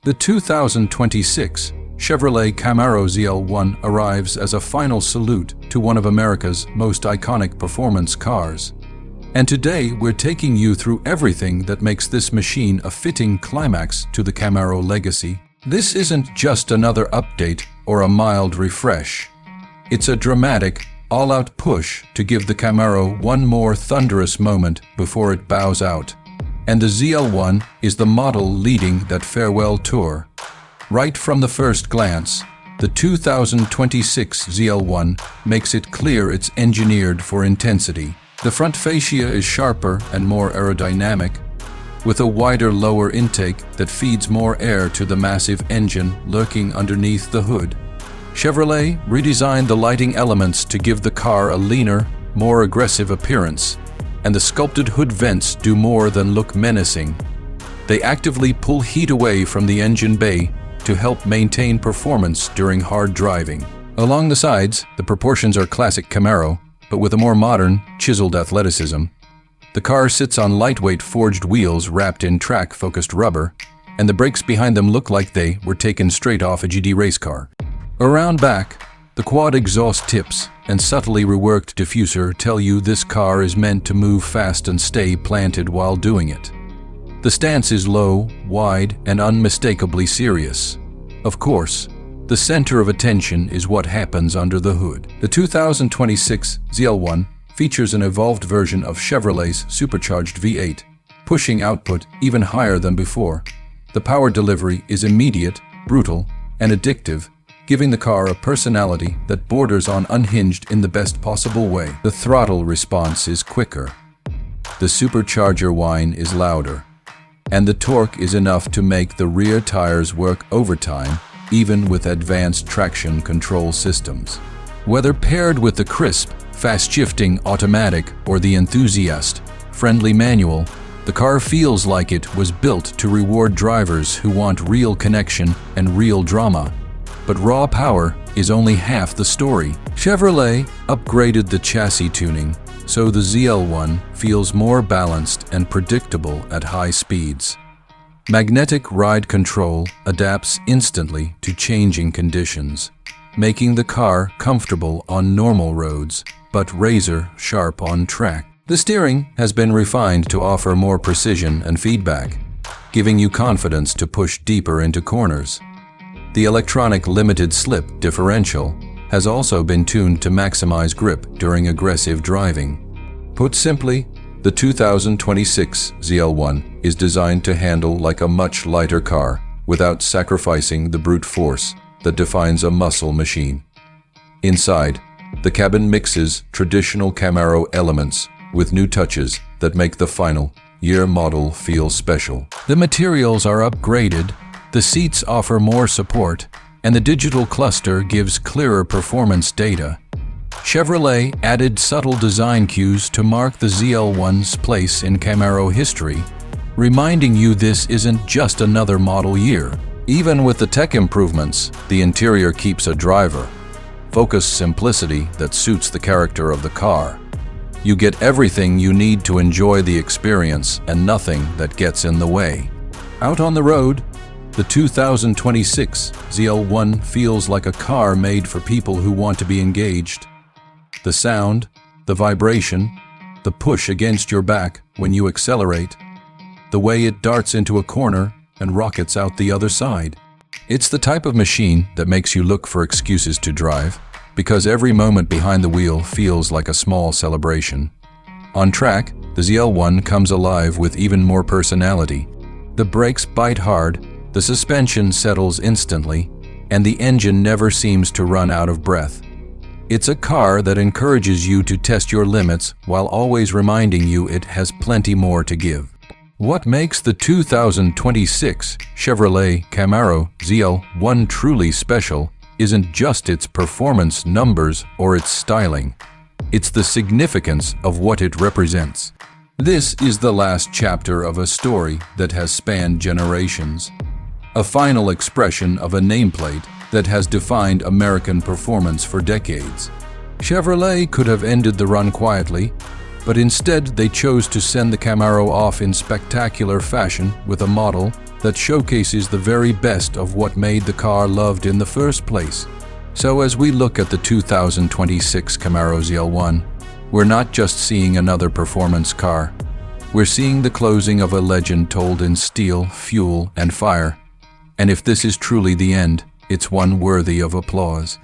The 2026 Chevrolet Camaro ZL1 arrives as a final salute to one of America's most iconic performance cars. And today we're taking you through everything that makes this machine a fitting climax to the Camaro legacy. This isn't just another update or a mild refresh. It's a dramatic, all-out push to give the Camaro one more thunderous moment before it bows out. And the ZL1 is the model leading that farewell tour. Right from the first glance, the 2026 ZL1 makes it clear it's engineered for intensity. The front fascia is sharper and more aerodynamic, with a wider lower intake that feeds more air to the massive engine lurking underneath the hood. Chevrolet redesigned the lighting elements to give the car a leaner, more aggressive appearance, and the sculpted hood vents do more than look menacing. They actively pull heat away from the engine bay to help maintain performance during hard driving. Along the sides, the proportions are classic Camaro, but with a more modern, chiseled athleticism. The car sits on lightweight forged wheels wrapped in track-focused rubber, and the brakes behind them look like they were taken straight off a GD race car. Around back, the quad exhaust tips and subtly reworked diffuser tell you this car is meant to move fast and stay planted while doing it. The stance is low, wide, and unmistakably serious. Of course, the center of attention is what happens under the hood. The 2026 ZL1 features an evolved version of Chevrolet's Supercharged V8, pushing output even higher than before. The power delivery is immediate, brutal, and addictive, giving the car a personality that borders on unhinged in the best possible way. The throttle response is quicker. The supercharger whine is louder. And the torque is enough to make the rear tires work overtime, even with advanced traction control systems. Whether paired with the crisp, fast-shifting automatic or the enthusiast-friendly manual, the car feels like it was built to reward drivers who want real connection and real drama. But raw power is only half the story. Chevrolet upgraded the chassis tuning, so the ZL1 feels more balanced and predictable at high speeds. Magnetic ride control adapts instantly to changing conditions, making the car comfortable on normal roads, but razor-sharp on track. The steering has been refined to offer more precision and feedback, giving you confidence to push deeper into corners. The electronic limited slip differential has also been tuned to maximize grip during aggressive driving. Put simply, the 2026 ZL1 is designed to handle like a much lighter car without sacrificing the brute force that defines a muscle machine. Inside, the cabin mixes traditional Camaro elements with new touches that make the final year model feel special. The materials are upgraded, the seats offer more support, and the digital cluster gives clearer performance data. Chevrolet added subtle design cues to mark the ZL1's place in Camaro history, reminding you this isn't just another model year. Even with the tech improvements, the interior keeps a driver-focused simplicity that suits the character of the car. You get everything you need to enjoy the experience and nothing that gets in the way. Out on the road, the 2026 ZL1 feels like a car made for people who want to be engaged. The sound, the vibration, the push against your back when you accelerate, the way it darts into a corner and rockets out the other side. It's the type of machine that makes you look for excuses to drive, because every moment behind the wheel feels like a small celebration. On track, the ZL1 comes alive with even more personality. The brakes bite hard, the suspension settles instantly, and the engine never seems to run out of breath. It's a car that encourages you to test your limits while always reminding you it has plenty more to give. What makes the 2026 Chevrolet Camaro ZL1 truly special isn't just its performance numbers or its styling. It's the significance of what it represents. This is the last chapter of a story that has spanned generations. A final expression of a nameplate that has defined American performance for decades. Chevrolet could have ended the run quietly, But instead, they chose to send the Camaro off in spectacular fashion with a model that showcases the very best of what made the car loved in the first place. So as we look at the 2026 Camaro ZL1, we're not just seeing another performance car. We're seeing the closing of a legend told in steel, fuel, and fire. And if this is truly the end, it's one worthy of applause.